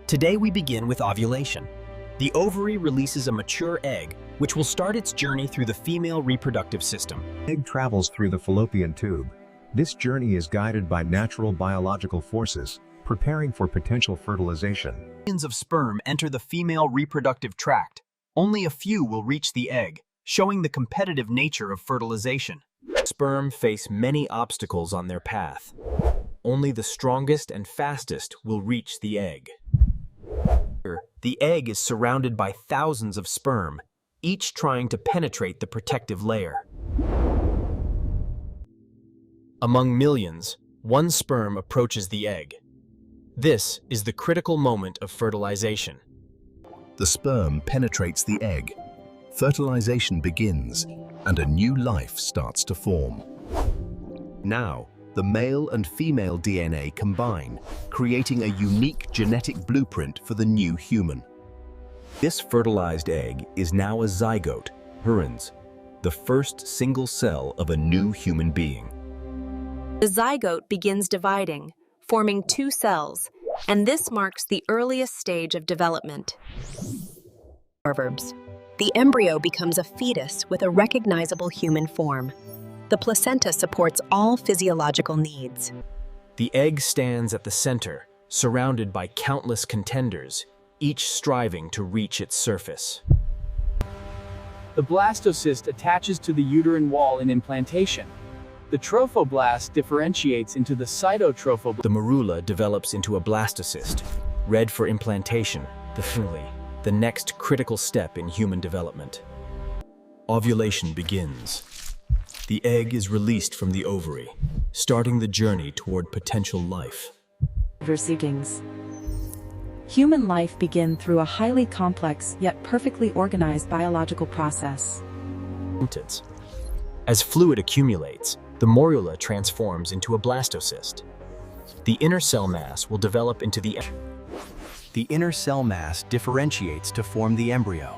Today we begin with ovulation. The ovary releases a mature egg, which will start its journey through the female reproductive system. The egg travels through the fallopian tube. This journey is guided by natural biological forces, preparing for potential fertilization. Millions of sperm enter the female reproductive tract. Only a few will reach the egg, showing the competitive nature of fertilization. Sperm face many obstacles on their path. Only the strongest and fastest will reach the egg. The egg is surrounded by thousands of sperm, each trying to penetrate the protective layer. Among millions, one sperm approaches the egg. This is the critical moment of fertilization. The sperm penetrates the egg. Fertilization begins, and a new life starts to form. Now, the male and female DNA combine, creating a unique genetic blueprint for the new human. This fertilized egg is now a zygote, the first single cell of a new human being. The zygote begins dividing, forming two cells, and this marks the earliest stage of development. Proverbs. The embryo becomes a fetus with a recognizable human form. The placenta supports all physiological needs. The egg stands at the center, surrounded by countless contenders, each striving to reach its surface. The blastocyst attaches to the uterine wall in implantation. The trophoblast differentiates into the cytotrophoblast. The morula develops into a blastocyst, ready for implantation, the next critical step in human development. Ovulation begins. The egg is released from the ovary, starting the journey toward potential life. Proceedings. Human life begins through a highly complex yet perfectly organized biological process. As fluid accumulates, the morula transforms into a blastocyst. The inner cell mass will develop into the inner cell mass differentiates to form the embryo.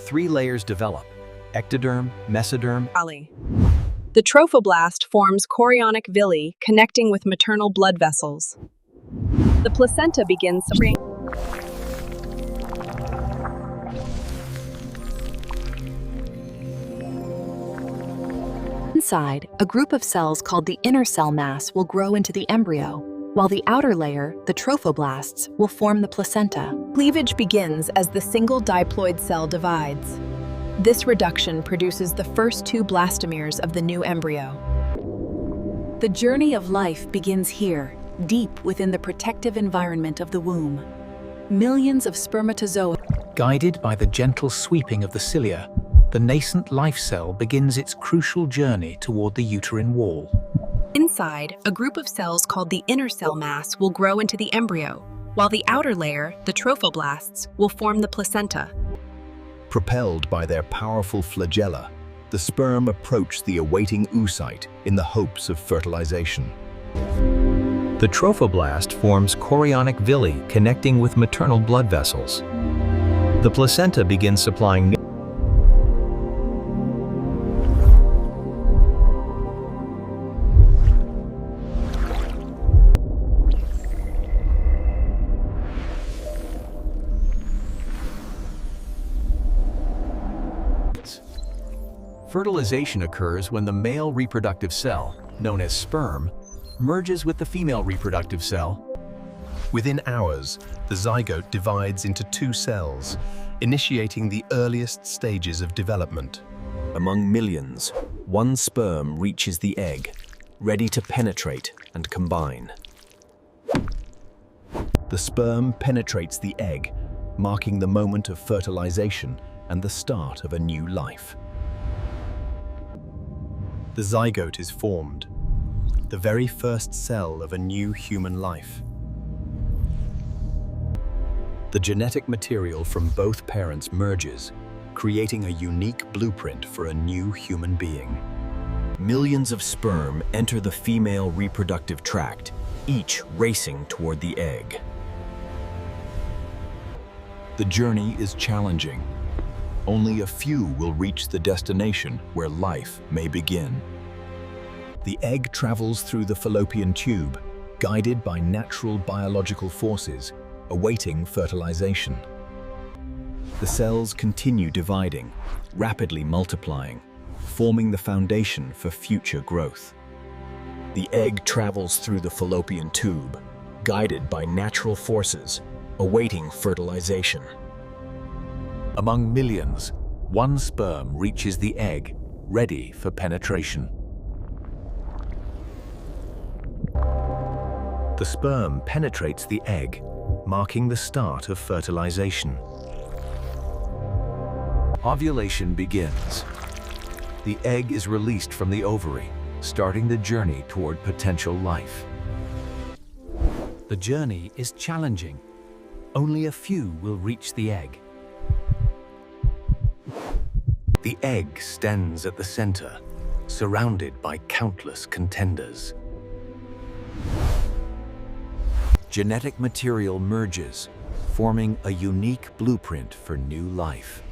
3 layers develop: ectoderm, mesoderm. The trophoblast forms chorionic villi connecting with maternal blood vessels. The placenta begins spring. Inside, a group of cells called the inner cell mass will grow into the embryo, while the outer layer, the trophoblasts, will form the placenta. Cleavage begins as the single diploid cell divides. This reduction produces the first 2 blastomeres of the new embryo. The journey of life begins here, deep within the protective environment of the womb. Millions of spermatozoa. Guided by the gentle sweeping of the cilia, the nascent life cell begins its crucial journey toward the uterine wall. Inside, a group of cells called the inner cell mass will grow into the embryo, while the outer layer, the trophoblasts, will form the placenta. Propelled by their powerful flagella, the sperm approach the awaiting oocyte in the hopes of fertilization. The trophoblast forms chorionic villi connecting with maternal blood vessels. The placenta begins supplying Fertilization occurs when the male reproductive cell, known as sperm, merges with the female reproductive cell. Within hours, the zygote divides into 2 cells, initiating the earliest stages of development. Among millions, one sperm reaches the egg, ready to penetrate and combine. The sperm penetrates the egg, marking the moment of fertilization and the start of a new life. The zygote is formed, the very first cell of a new human life. The genetic material from both parents merges, creating a unique blueprint for a new human being. Millions of sperm enter the female reproductive tract, each racing toward the egg. The journey is challenging. Only a few will reach the destination where life may begin. The egg travels through the fallopian tube, guided by natural biological forces, awaiting fertilization. The cells continue dividing, rapidly multiplying, forming the foundation for future growth. The egg travels through the fallopian tube, guided by natural forces, awaiting fertilization. Among millions, one sperm reaches the egg, ready for penetration. The sperm penetrates the egg, marking the start of fertilization. Ovulation begins. The egg is released from the ovary, starting the journey toward potential life. The journey is challenging. Only a few will reach the egg. The egg stands at the center, surrounded by countless contenders. Genetic material merges, forming a unique blueprint for new life.